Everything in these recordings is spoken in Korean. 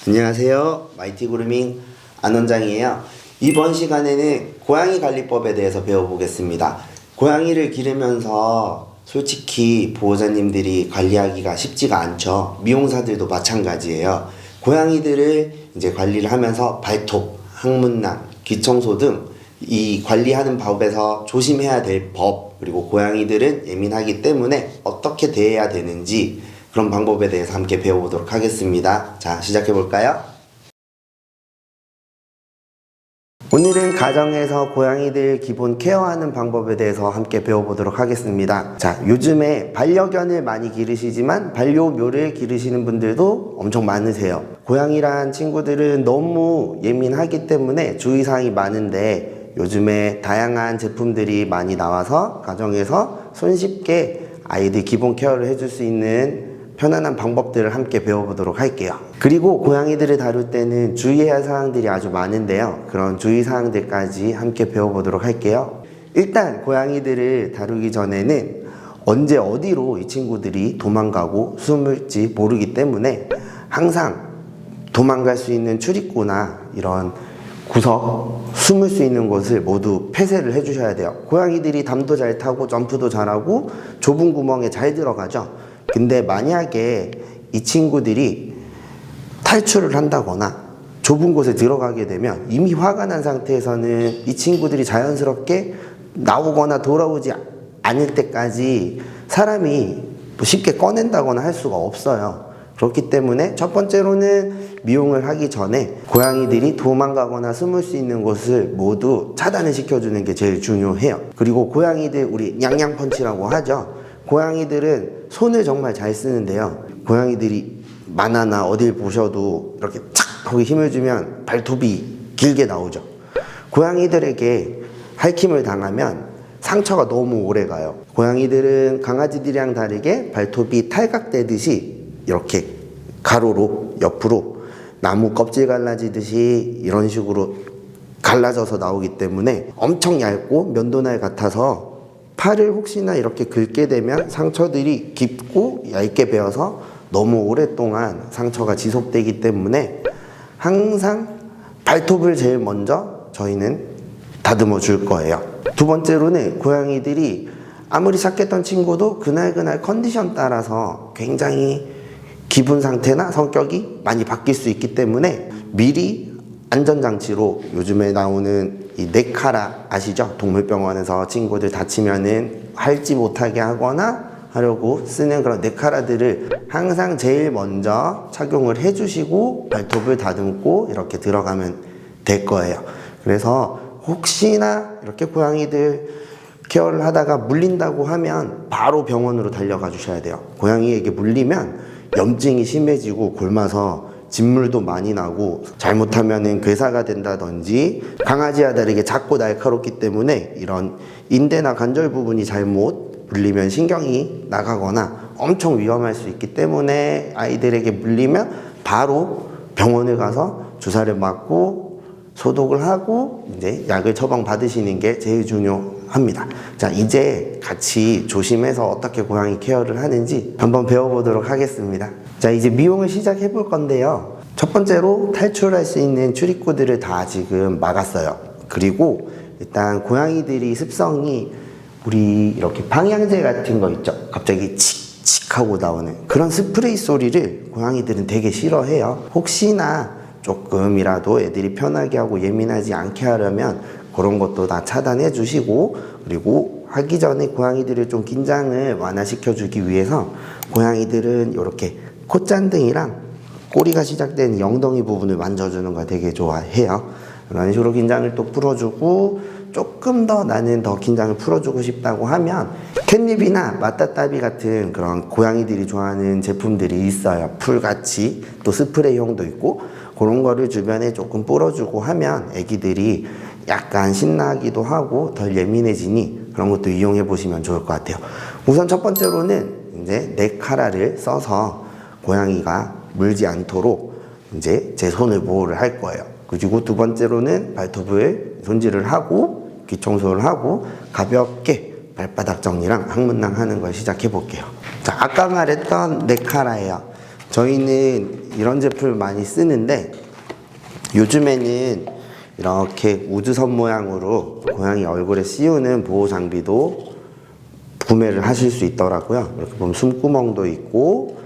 안녕하세요. 마이티 그루밍 안 원장이에요. 이번 시간에는 고양이 관리법에 대해서 배워보겠습니다. 고양이를 기르면서 솔직히 보호자님들이 관리하기가 쉽지가 않죠. 미용사들도 마찬가지예요. 고양이들을 이제 관리를 하면서 발톱, 항문낭, 귀청소 등 이 관리하는 법에서 조심해야 될 법, 그리고 고양이들은 예민하기 때문에 어떻게 대해야 되는지 그런 방법에 대해서 함께 배워보도록 하겠습니다. 자, 시작해볼까요? 오늘은 가정에서 고양이들 기본 케어하는 방법에 대해서 함께 배워보도록 하겠습니다. 자, 요즘에 반려견을 많이 기르시지만 반려묘를 기르시는 분들도 엄청 많으세요. 고양이란 친구들은 너무 예민하기 때문에 주의사항이 많은데 요즘에 다양한 제품들이 많이 나와서 가정에서 손쉽게 아이들 기본 케어를 해줄 수 있는 편안한 방법들을 함께 배워보도록 할게요. 그리고 고양이들을 다룰 때는 주의해야 할 사항들이 아주 많은데요. 그런 주의사항들까지 함께 배워보도록 할게요. 일단 고양이들을 다루기 전에는 언제 어디로 이 친구들이 도망가고 숨을지 모르기 때문에 항상 도망갈 수 있는 출입구나 이런 구석, 숨을 수 있는 곳을 모두 폐쇄를 해주셔야 돼요. 고양이들이 담도 잘 타고 점프도 잘하고 좁은 구멍에 잘 들어가죠. 근데 만약에 이 친구들이 탈출을 한다거나 좁은 곳에 들어가게 되면 이미 화가 난 상태에서는 이 친구들이 자연스럽게 나오거나 돌아오지 않을 때까지 사람이 쉽게 꺼낸다거나 할 수가 없어요. 그렇기 때문에 첫 번째로는 미용을 하기 전에 고양이들이 도망가거나 숨을 수 있는 곳을 모두 차단을 시켜주는 게 제일 중요해요. 그리고 고양이들 우리 냥냥펀치라고 하죠. 고양이들은 손을 정말 잘 쓰는데요. 고양이들이 만화나 어딜 보셔도 이렇게 착 거기 힘을 주면 발톱이 길게 나오죠. 고양이들에게 핥힘을 당하면 상처가 너무 오래 가요. 고양이들은 강아지들이랑 다르게 발톱이 탈각되듯이 이렇게 가로로 옆으로 나무 껍질 갈라지듯이 이런 식으로 갈라져서 나오기 때문에 엄청 얇고 면도날 같아서 팔을 혹시나 이렇게 긁게 되면 상처들이 깊고 얇게 베어서 너무 오랫동안 상처가 지속되기 때문에 항상 발톱을 제일 먼저 저희는 다듬어 줄 거예요. 두 번째로는 고양이들이 아무리 착했던 친구도 그날 컨디션 따라서 굉장히 기분 상태나 성격이 많이 바뀔 수 있기 때문에 미리 안전장치로 요즘에 나오는 이 네카라 아시죠? 동물병원에서 친구들 다치면은 핥지 못하게 하거나 하려고 쓰는 그런 네카라들을 항상 제일 먼저 착용을 해주시고 발톱을 다듬고 이렇게 들어가면 될 거예요. 그래서 혹시나 이렇게 고양이들 케어를 하다가 물린다고 하면 바로 병원으로 달려가 주셔야 돼요. 고양이에게 물리면 염증이 심해지고 곪아서 진물도 많이 나고 잘못하면 괴사가 된다든지 강아지와 다르게 작고 날카롭기 때문에 이런 인대나 관절 부분이 잘못 물리면 신경이 나가거나 엄청 위험할 수 있기 때문에 아이들에게 물리면 바로 병원을 가서 주사를 맞고 소독을 하고 이제 약을 처방 받으시는 게 제일 중요합니다. 자, 이제 같이 조심해서 어떻게 고양이 케어를 하는지 한번 배워보도록 하겠습니다. 자, 이제 미용을 시작해 볼 건데요. 첫 번째로 탈출할 수 있는 출입구들을 다 지금 막았어요. 그리고 일단 고양이들이 습성이 우리 이렇게 방향제 같은 거 있죠? 갑자기 칙칙 하고 나오는 그런 스프레이 소리를 고양이들은 되게 싫어해요. 혹시나 조금이라도 애들이 편하게 하고 예민하지 않게 하려면 그런 것도 다 차단해 주시고, 그리고 하기 전에 고양이들을 좀 긴장을 완화시켜 주기 위해서 고양이들은 이렇게 콧잔등이랑 꼬리가 시작된 영덩이 부분을 만져주는 걸 되게 좋아해요. 이런 식으로 긴장을 또 풀어주고, 조금 더 나는 더 긴장을 풀어주고 싶다고 하면 캣닙이나 마따따비 같은 그런 고양이들이 좋아하는 제품들이 있어요. 풀같이 또 스프레이형도 있고, 그런 거를 주변에 조금 뿌려주고 하면 애기들이 약간 신나기도 하고 덜 예민해지니 그런 것도 이용해 보시면 좋을 것 같아요. 우선 첫 번째로는 이제 네카라를 써서 고양이가 물지 않도록 이제 제 손을 보호를 할 거예요. 그리고 두 번째로는 발톱을 손질을 하고 귀 청소를 하고 가볍게 발바닥 정리랑 항문낭 하는 걸 시작해 볼게요. 자, 아까 말했던 네카라예요. 저희는 이런 제품을 많이 쓰는데 요즘에는 이렇게 우주선 모양으로 고양이 얼굴에 씌우는 보호 장비도 구매를 하실 수 있더라고요. 이렇게 보면 숨구멍도 있고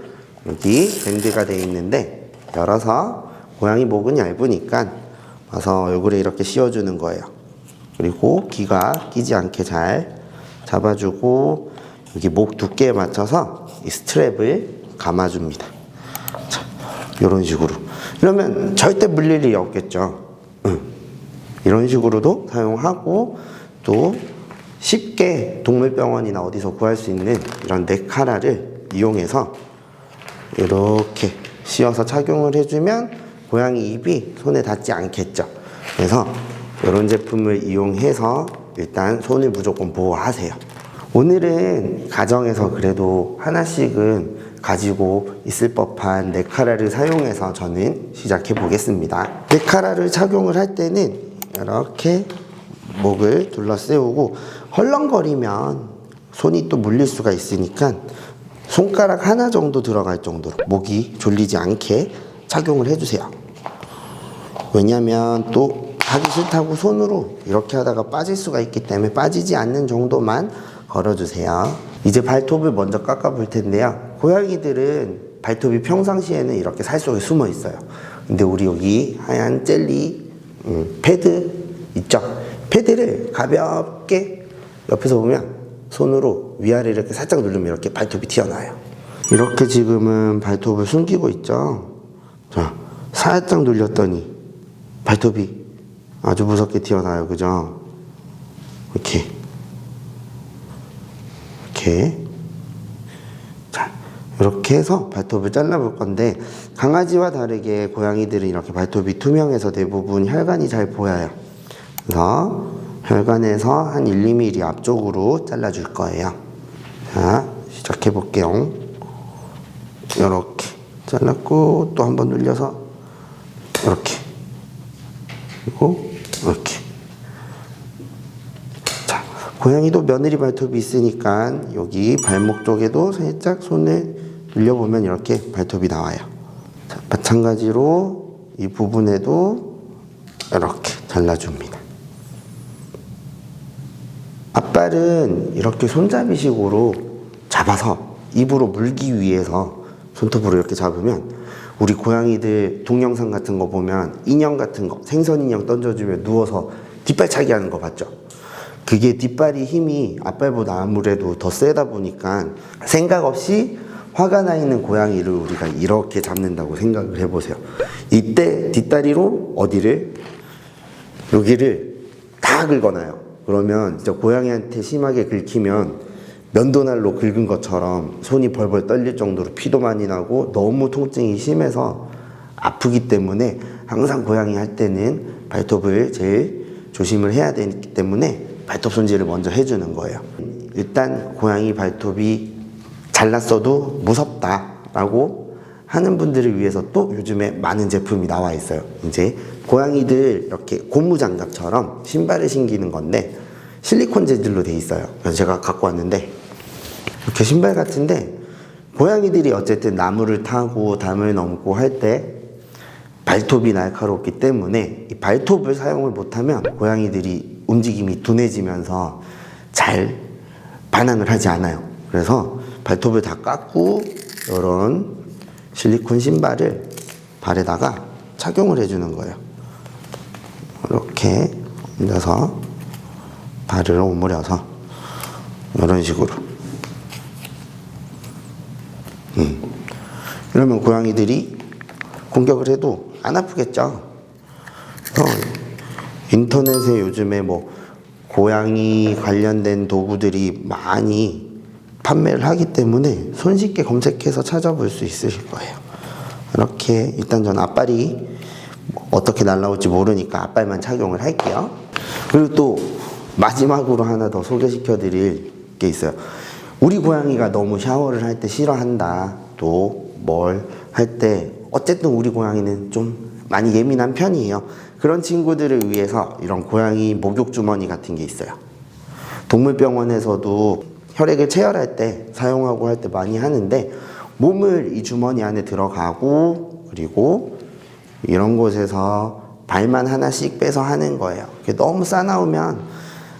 여기 밴드가 되어 있는데 열어서 고양이 목은 얇으니까 와서 얼굴에 이렇게 씌워주는 거예요. 그리고 귀가 끼지 않게 잘 잡아주고 여기 목 두께에 맞춰서 이 스트랩을 감아줍니다. 자, 이런 식으로. 이러면 절대 물릴 일이 없겠죠. 이런 식으로도 사용하고 또 쉽게 동물병원이나 어디서 구할 수 있는 이런 네카라를 이용해서 이렇게 씌워서 착용을 해주면 고양이 입이 손에 닿지 않겠죠. 그래서 이런 제품을 이용해서 일단 손을 무조건 보호하세요. 오늘은 가정에서 그래도 하나씩은 가지고 있을 법한 네카라를 사용해서 저는 시작해 보겠습니다. 네카라를 착용을 할 때는 이렇게 목을 둘러세우고 헐렁거리면 손이 또 물릴 수가 있으니까 손가락 하나 정도 들어갈 정도로 목이 졸리지 않게 착용을 해주세요. 왜냐면 또 하기 싫다고 손으로 이렇게 하다가 빠질 수가 있기 때문에 빠지지 않는 정도만 걸어주세요. 이제 발톱을 먼저 깎아 볼 텐데요. 고양이들은 발톱이 평상시에는 이렇게 살 속에 숨어 있어요. 근데 우리 여기 하얀 젤리 패드 있죠? 패드를 가볍게 옆에서 보면 손으로 위아래 이렇게 살짝 누르면 이렇게 발톱이 튀어나와요. 이렇게 지금은 발톱을 숨기고 있죠? 자, 살짝 눌렸더니 발톱이 아주 무섭게 튀어나와요. 그죠? 이렇게. 자, 이렇게 해서 발톱을 잘라볼 건데 강아지와 다르게 고양이들은 이렇게 발톱이 투명해서 대부분 혈관이 잘 보여요. 그래서 혈관에서 한 1, 2mm 앞쪽으로 잘라줄 거예요. 자, 시작해 볼게요. 이렇게 잘랐고 또 한번 눌려서 이렇게 그리고 이렇게. 자, 고양이도 며느리 발톱이 있으니까 여기 발목 쪽에도 살짝 손을 눌려보면 이렇게 발톱이 나와요. 자, 마찬가지로 이 부분에도 이렇게 잘라줍니다. 앞발은 이렇게 손잡이식으로 잡아서 입으로 물기 위해서 손톱으로 이렇게 잡으면 우리 고양이들 동영상 같은 거 보면 인형 같은 거 생선 인형 던져주면 누워서 뒷발차기 하는 거 봤죠? 그게 뒷발이 힘이 앞발보다 아무래도 더 세다 보니까 생각 없이 화가 나 있는 고양이를 우리가 이렇게 잡는다고 생각을 해보세요. 이때 뒷다리로 어디를 여기를 다 긁어놔요. 그러면 진짜 고양이한테 심하게 긁히면 면도날로 긁은 것처럼 손이 벌벌 떨릴 정도로 피도 많이 나고 너무 통증이 심해서 아프기 때문에 항상 고양이 할 때는 발톱을 제일 조심을 해야 되기 때문에 발톱 손질을 먼저 해주는 거예요. 일단 고양이 발톱이 잘랐어도 무섭다라고 하는 분들을 위해서 또 요즘에 많은 제품이 나와 있어요. 이제 고양이들 이렇게 고무장갑처럼 신발을 신기는 건데 실리콘 재질로 돼 있어요. 그래서 제가 갖고 왔는데 이렇게 신발 같은데 고양이들이 어쨌든 나무를 타고 담을 넘고 할 때 발톱이 날카롭기 때문에 이 발톱을 사용을 못하면 고양이들이 움직임이 둔해지면서 잘 반항을 하지 않아요. 그래서 발톱을 다 깎고 이런 실리콘 신발을 발에다가 착용을 해주는 거예요. 이렇게 얹어서 발을 오므려서 이런 식으로 이러면 고양이들이 공격을 해도 안 아프겠죠. 인터넷에 요즘에 뭐 고양이 관련된 도구들이 많이 판매를 하기 때문에 손쉽게 검색해서 찾아볼 수 있으실 거예요. 이렇게 일단 전 앞발이 어떻게 날라올지 모르니까 앞발만 착용을 할게요. 그리고 또 마지막으로 하나 더 소개시켜 드릴 게 있어요. 우리 고양이가 너무 샤워를 할 때 싫어한다, 또 뭘 할 때 어쨌든 우리 고양이는 좀 많이 예민한 편이에요. 그런 친구들을 위해서 이런 고양이 목욕 주머니 같은 게 있어요. 동물병원에서도 혈액을 체열할 때 사용하고 할 때 많이 하는데, 몸을 이 주머니 안에 들어가고, 그리고 이런 곳에서 발만 하나씩 빼서 하는 거예요. 너무 싸나우면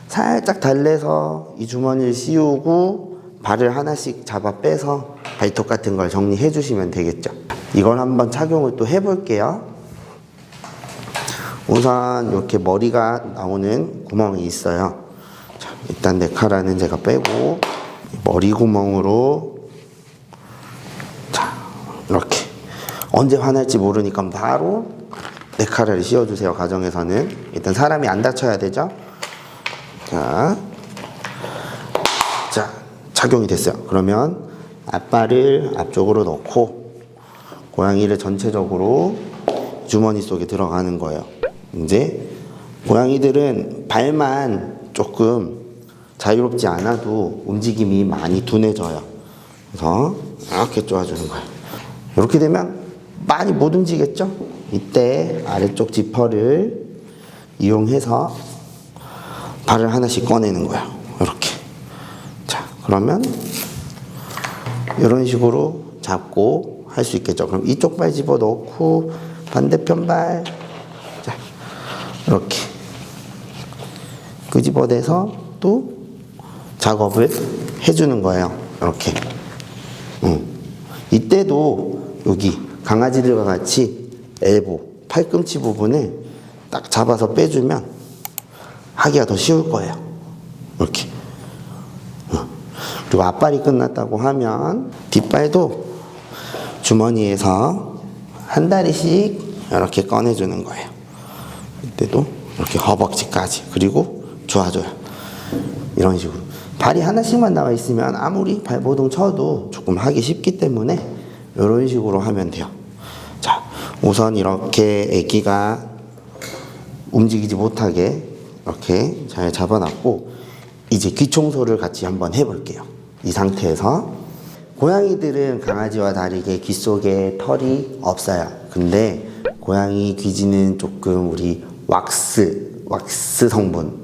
살짝 달래서 이 주머니를 씌우고 발을 하나씩 잡아 빼서 발톱 같은 걸 정리해 주시면 되겠죠. 이걸 한번 착용을 또 해볼게요. 우선 이렇게 머리가 나오는 구멍이 있어요. 자, 일단 네카라는 제가 빼고 머리 구멍으로, 자, 이렇게 언제 화날지 모르니까 바로 네카라를 씌워주세요. 가정에서는 일단 사람이 안 다쳐야 되죠. 자, 착용이 됐어요. 그러면 앞발을 앞쪽으로 넣고 고양이를 전체적으로 주머니 속에 들어가는 거예요. 이제 고양이들은 발만 조금 자유롭지 않아도 움직임이 많이 둔해져요. 그래서 이렇게 쪼아주는 거예요. 이렇게 되면 많이 못 움직이겠죠? 이때 아래쪽 지퍼를 이용해서 발을 하나씩 꺼내는 거예요. 이렇게. 자, 그러면 이런 식으로 잡고 할 수 있겠죠. 그럼 이쪽 발 집어 넣고 반대편 발, 자, 이렇게 끄집어내서 또 작업을 해주는 거예요. 이렇게. 이때도 여기 강아지들과 같이 엘보, 팔꿈치 부분을 딱 잡아서 빼주면 하기가 더 쉬울 거예요. 이렇게. 그리고 앞발이 끝났다고 하면 뒷발도 주머니에서 한 다리씩 이렇게 꺼내주는 거예요. 이때도 이렇게 허벅지까지, 그리고 좋아져요. 이런 식으로. 발이 하나씩만 나와 있으면 아무리 발버둥 쳐도 조금 하기 쉽기 때문에 이런 식으로 하면 돼요. 자, 우선 이렇게 애기가 움직이지 못하게 이렇게 잘 잡아놨고, 이제 귀 청소를 같이 한번 해볼게요. 이 상태에서 고양이들은 강아지와 다르게 귀 속에 털이 없어요. 근데 고양이 귀지는 조금 우리 왁스 성분,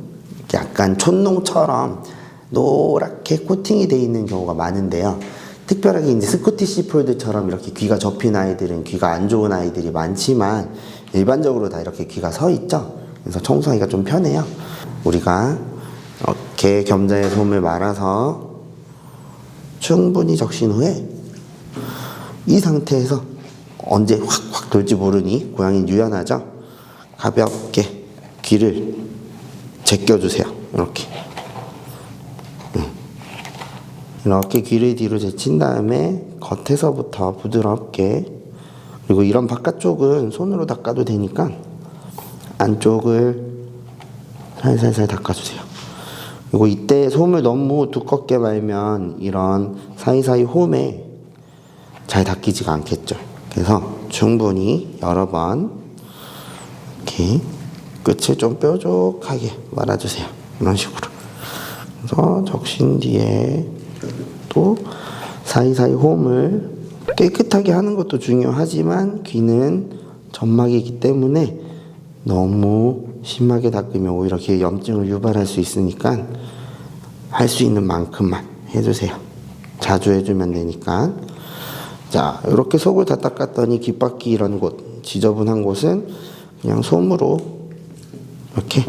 약간 촛농처럼 노랗게 코팅이 되어 있는 경우가 많은데요. 특별하게 이제 스코티시 폴드처럼 이렇게 귀가 접힌 아이들은 귀가 안 좋은 아이들이 많지만 일반적으로 다 이렇게 귀가 서 있죠. 그래서 청소하기가 좀 편해요. 우리가 이렇게 겸자의 솜을 말아서 충분히 적신 후에 이 상태에서 언제 확확 돌지 모르니 고양이는 유연하죠. 가볍게 귀를 제껴주세요. 이렇게. 이렇게 귀를 뒤로 제친 다음에 겉에서부터 부드럽게, 그리고 이런 바깥쪽은 손으로 닦아도 되니까 안쪽을 살살살 닦아주세요. 그리고 이때 솜을 너무 두껍게 말면 이런 사이사이 홈에 잘 닦이지가 않겠죠. 그래서 충분히 여러 번 이렇게 끝을 좀 뾰족하게 말아주세요. 이런 식으로. 그래서 적신 뒤에 또 사이사이 홈을 깨끗하게 하는 것도 중요하지만 귀는 점막이기 때문에 너무 심하게 닦으면 오히려 귀에 염증을 유발할 수 있으니까 할 수 있는 만큼만 해주세요. 자주 해주면 되니까. 자, 이렇게 속을 다 닦았더니 귓바퀴 이런 곳, 지저분한 곳은 그냥 솜으로 이렇게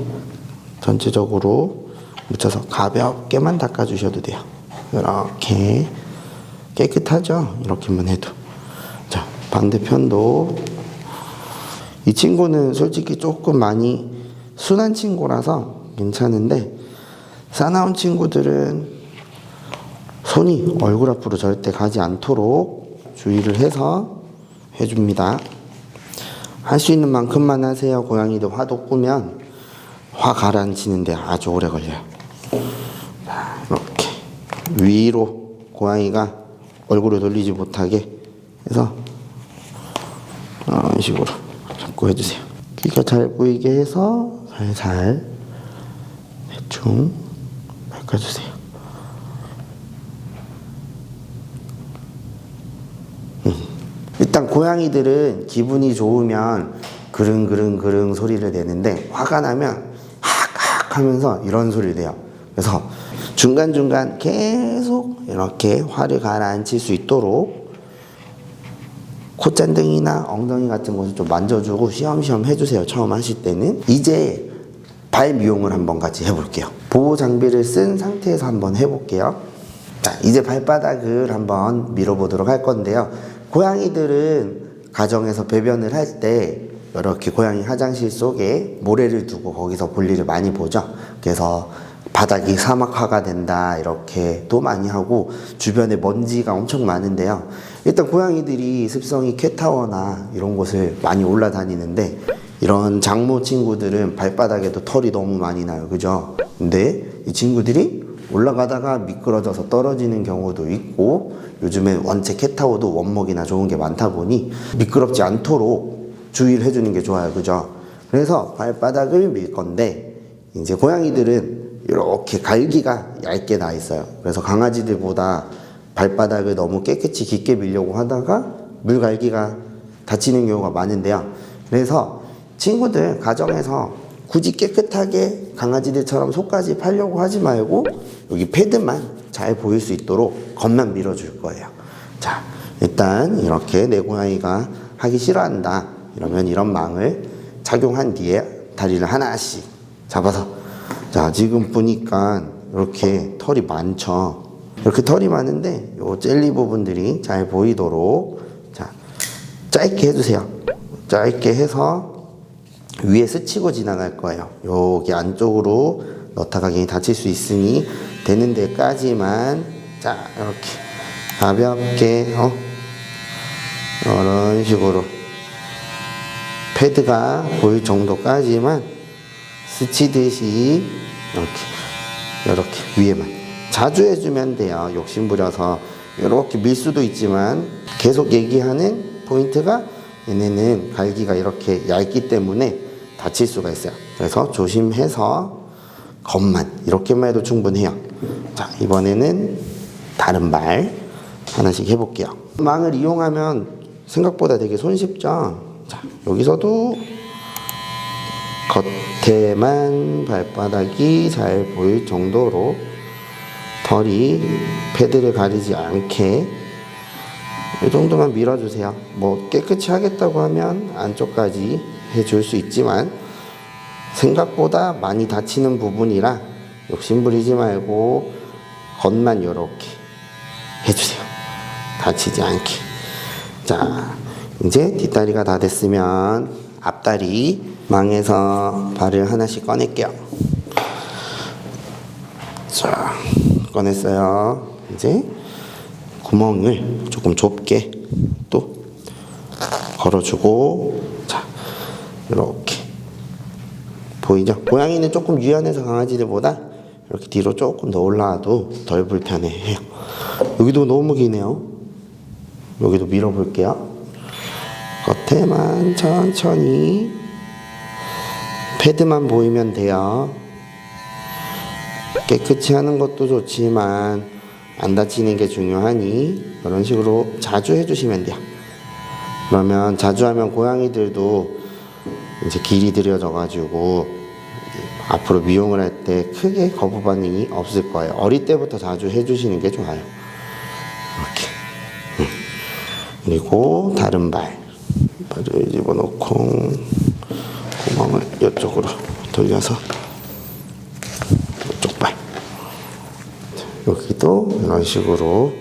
전체적으로 묻혀서 가볍게만 닦아주셔도 돼요. 이렇게 깨끗하죠? 이렇게만 해도. 자, 반대편도. 이 친구는 솔직히 조금 많이 순한 친구라서 괜찮은데, 싸나운 친구들은 손이 얼굴 앞으로 절대 가지 않도록 주의를 해서 해줍니다. 할 수 있는 만큼만 하세요. 고양이도 화도 꾸면 화 가라앉히는데 아주 오래 걸려요. 자, 이렇게 위로 고양이가 얼굴을 돌리지 못하게 해서 이런 식으로 잡고 해주세요. 귀가 잘 보이게 해서 살살 대충 닦아주세요. 일단 고양이들은 기분이 좋으면 그릉 소리를 내는데 화가 나면 학학 하면서 이런 소리를 내요. 그래서 중간중간 계속 이렇게 화를 가라앉힐 수 있도록 콧잔등이나 엉덩이 같은 곳을 좀 만져주고 시험시험 해주세요. 처음 하실 때는. 이제 발 미용을 한번 같이 해볼게요. 보호 장비를 쓴 상태에서 한번 해볼게요. 자, 이제 발바닥을 한번 밀어보도록 할 건데요. 고양이들은 가정에서 배변을 할 때 이렇게 고양이 화장실 속에 모래를 두고 거기서 볼일을 많이 보죠. 그래서 바닥이 사막화가 된다 이렇게도 많이 하고 주변에 먼지가 엄청 많은데요. 일단 고양이들이 습성이 캣타워나 이런 곳을 많이 올라다니는데 이런 장모 친구들은 발바닥에도 털이 너무 많이 나요. 그죠? 근데 이 친구들이 올라가다가 미끄러져서 떨어지는 경우도 있고 요즘에 원체 캣타워도 원목이나 좋은 게 많다 보니 미끄럽지 않도록 주의를 해주는 게 좋아요. 그죠? 그래서 발바닥을 밀 건데 이제 고양이들은 이렇게 갈기가 얇게 나 있어요. 그래서 강아지들보다 발바닥을 너무 깨끗이 깊게 밀려고 하다가 물갈기가 다치는 경우가 많은데요. 그래서 친구들 가정에서 굳이 깨끗하게 강아지들처럼 속까지 팔려고 하지 말고 여기 패드만 잘 보일 수 있도록 겉만 밀어줄 거예요. 자, 일단 이렇게 내 고양이가 하기 싫어한다 이러면 이런 망을 착용한 뒤에 다리를 하나씩 잡아서 자, 지금 보니까 이렇게 털이 많죠. 이렇게 털이 많은데 요 젤리 부분들이 잘 보이도록 자, 짧게 해주세요. 짧게 해서 위에 스치고 지나갈 거예요. 여기 안쪽으로 넣다가 괜히 다칠 수 있으니 되는 데까지만 자, 이렇게 가볍게 이런 식으로 패드가 보일 정도까지만 스치듯이 이렇게 위에만 자주 해주면 돼요. 욕심부려서 이렇게 밀 수도 있지만 계속 얘기하는 포인트가 얘네는 갈기가 이렇게 얇기 때문에 다칠 수가 있어요. 그래서 조심해서 겉만 이렇게만 해도 충분해요. 자, 이번에는 다른 발 하나씩 해볼게요. 망을 이용하면 생각보다 되게 손쉽죠. 자, 여기서도 겉에만 발바닥이 잘 보일 정도로 털이 패드를 가리지 않게 이 정도만 밀어주세요. 뭐 깨끗이 하겠다고 하면 안쪽까지 해줄 수 있지만 생각보다 많이 다치는 부분이라 욕심부리지 말고 겉만 이렇게 해주세요. 다치지 않게. 자, 이제 뒷다리가 다 됐으면 앞다리 망에서 발을 하나씩 꺼낼게요. 자, 꺼냈어요. 이제 구멍을 조금 좁게 또 걸어주고 자, 이렇게 보이죠? 고양이는 조금 유연해서 강아지들보다 이렇게 뒤로 조금 더 올라와도 덜 불편해해요. 여기도 너무 기네요. 여기도 밀어볼게요. 겉에만 천천히 패드만 보이면 돼요. 깨끗이 하는 것도 좋지만 안 다치는 게 중요하니 이런 식으로 자주 해주시면 돼요. 그러면 자주 하면 고양이들도 이제 길이 들여져 가지고 앞으로 미용을 할 때 크게 거부 반응이 없을 거예요. 어릴 때부터 자주 해주시는 게 좋아요. 이렇게. 그리고 다른 발을 집어넣고 구멍을 이쪽으로 돌려서 이쪽 발. 여기도 이런 식으로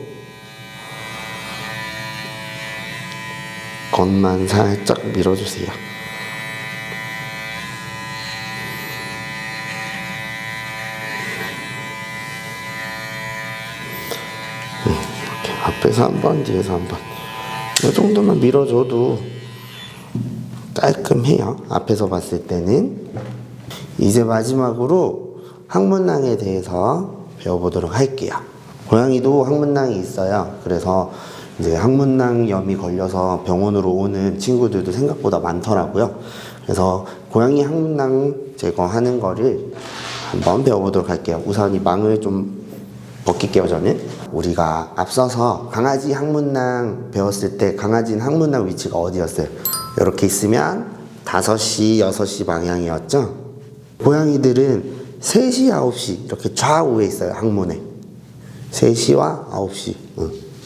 겉만 살짝 밀어주세요. 이렇게 앞에서 한 번, 뒤에서 한 번. 이 정도만 밀어줘도 깔끔해요. 앞에서 봤을 때는. 이제 마지막으로 항문낭에 대해서 배워보도록 할게요. 고양이도 항문낭이 있어요. 그래서 이제 항문낭염이 걸려서 병원으로 오는 친구들도 생각보다 많더라고요. 그래서 고양이 항문낭 제거하는 거를 한번 배워보도록 할게요. 우선 이 망을 좀 벗길게요, 저는. 우리가 앞서서 강아지 항문낭 배웠을 때 강아지는 항문낭 위치가 어디였어요? 이렇게 있으면 5시, 6시 방향이었죠? 고양이들은 3시, 9시 이렇게 좌우에 있어요. 항문에 3시와 9시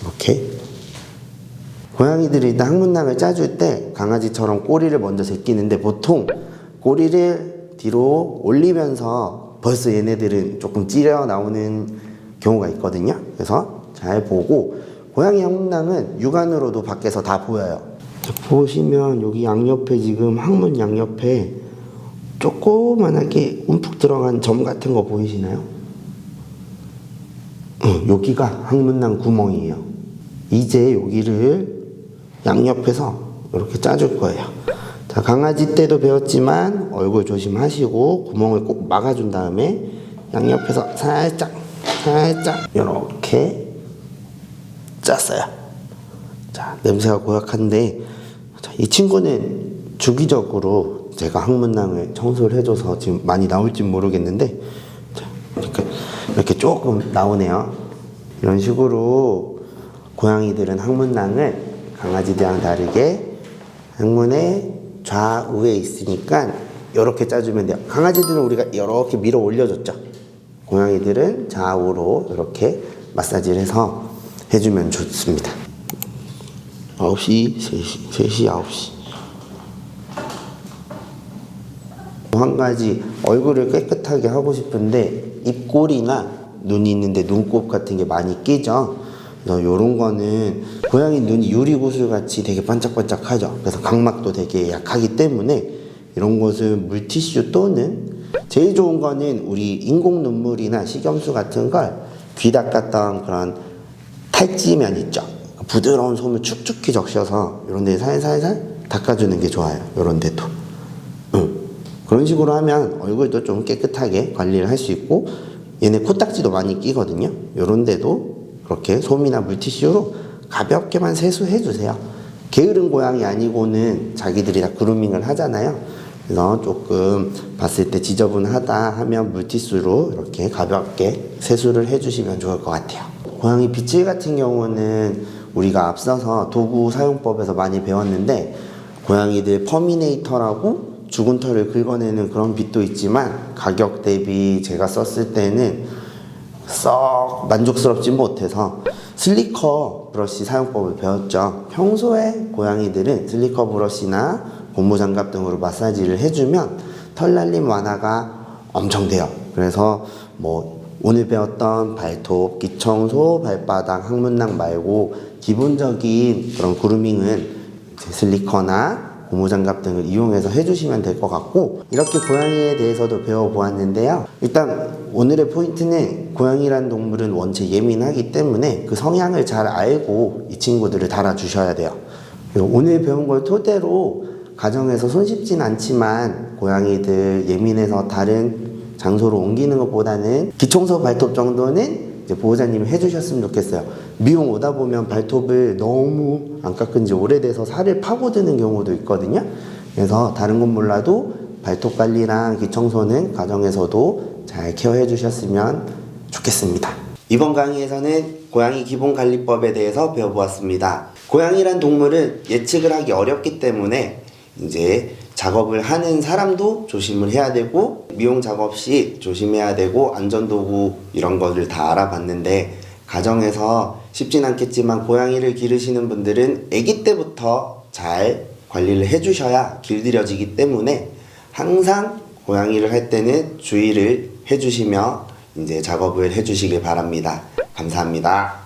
이렇게. 고양이들이 일단 항문낭을 짜줄 때 강아지처럼 꼬리를 먼저 제끼는데 보통 꼬리를 뒤로 올리면서 벌써 얘네들은 조금 찌려 나오는 경우가 있거든요. 그래서 잘 보고, 고양이 항문낭은 육안으로도 밖에서 다 보여요. 보시면 여기 양옆에 지금 항문 양옆에 조그만하게 움푹 들어간 점 같은 거 보이시나요? 여기가 항문낭 구멍이에요. 이제 여기를 양옆에서 이렇게 짜줄 거예요. 자, 강아지 때도 배웠지만 얼굴 조심하시고 구멍을 꼭 막아준 다음에 양옆에서 살짝 이렇게 짰어요. 자, 냄새가 고약한데, 자, 이 친구는 주기적으로 제가 항문낭을 청소를 해줘서 지금 많이 나올지 모르겠는데, 자, 이렇게 조금 나오네요. 이런 식으로 고양이들은 항문낭을 강아지들이랑 다르게 항문의 좌우에 있으니까 이렇게 짜주면 돼요. 강아지들은 우리가 이렇게 밀어 올려줬죠. 고양이들은 좌우로 이렇게 마사지를 해서 해주면 좋습니다. 9시, 3시, 9시. 한 가지, 얼굴을 깨끗하게 하고 싶은데 입꼬리나 눈이 있는데 눈곱 같은 게 많이 끼죠. 그래서 요런 거는 고양이 눈이 유리구슬 같이 되게 반짝반짝하죠. 그래서 각막도 되게 약하기 때문에 이런 것은 물티슈 또는 제일 좋은 거는 우리 인공 눈물이나 식염수 같은 걸 귀 닦았던 그런 탈지면 있죠. 부드러운 솜을 축축히 적셔서 이런 데 살살살 닦아주는 게 좋아요. 이런 데도. 그런 식으로 하면 얼굴도 좀 깨끗하게 관리를 할 수 있고, 얘네 코딱지도 많이 끼거든요. 이런 데도 그렇게 솜이나 물티슈로 가볍게만 세수해 주세요. 게으른 고양이 아니고는 자기들이 다 그루밍을 하잖아요. 그래서 조금 봤을 때 지저분하다 하면 물티슈로 이렇게 가볍게 세수를 해주시면 좋을 것 같아요. 고양이 빗질 같은 경우는 우리가 앞서서 도구 사용법에서 많이 배웠는데, 고양이들 퍼미네이터라고 죽은 털을 긁어내는 그런 빗도 있지만 가격 대비 제가 썼을 때는 썩 만족스럽지 못해서 슬리커 브러쉬 사용법을 배웠죠. 평소에 고양이들은 슬리커 브러쉬나 고무장갑 등으로 마사지를 해주면 털 날림 완화가 엄청 돼요. 그래서 뭐 오늘 배웠던 발톱, 기청소, 발바닥, 항문낭 말고 기본적인 그런 그루밍은 슬리커나 고무장갑 등을 이용해서 해주시면 될 것 같고, 이렇게 고양이에 대해서도 배워보았는데요. 일단 오늘의 포인트는 고양이란 동물은 원체 예민하기 때문에 그 성향을 잘 알고 이 친구들을 달아주셔야 돼요. 그리고 오늘 배운 걸 토대로 가정에서 손쉽진 않지만 고양이들 예민해서 다른 장소로 옮기는 것보다는 기청소 발톱 정도는 이제 보호자님이 해주셨으면 좋겠어요. 미용 오다 보면 발톱을 너무 안 깎은 지 오래돼서 살을 파고드는 경우도 있거든요. 그래서 다른 건 몰라도 발톱 관리랑 기청소는 가정에서도 잘 케어해 주셨으면 좋겠습니다. 이번 강의에서는 고양이 기본관리법에 대해서 배워보았습니다. 고양이란 동물은 예측을 하기 어렵기 때문에 이제 작업을 하는 사람도 조심을 해야 되고, 미용 작업 시 조심해야 되고, 안전도구 이런 것을 다 알아봤는데, 가정에서 쉽진 않겠지만 고양이를 기르시는 분들은 아기 때부터 잘 관리를 해주셔야 길들여지기 때문에 항상 고양이를 할 때는 주의를 해주시며 이제 작업을 해주시길 바랍니다. 감사합니다.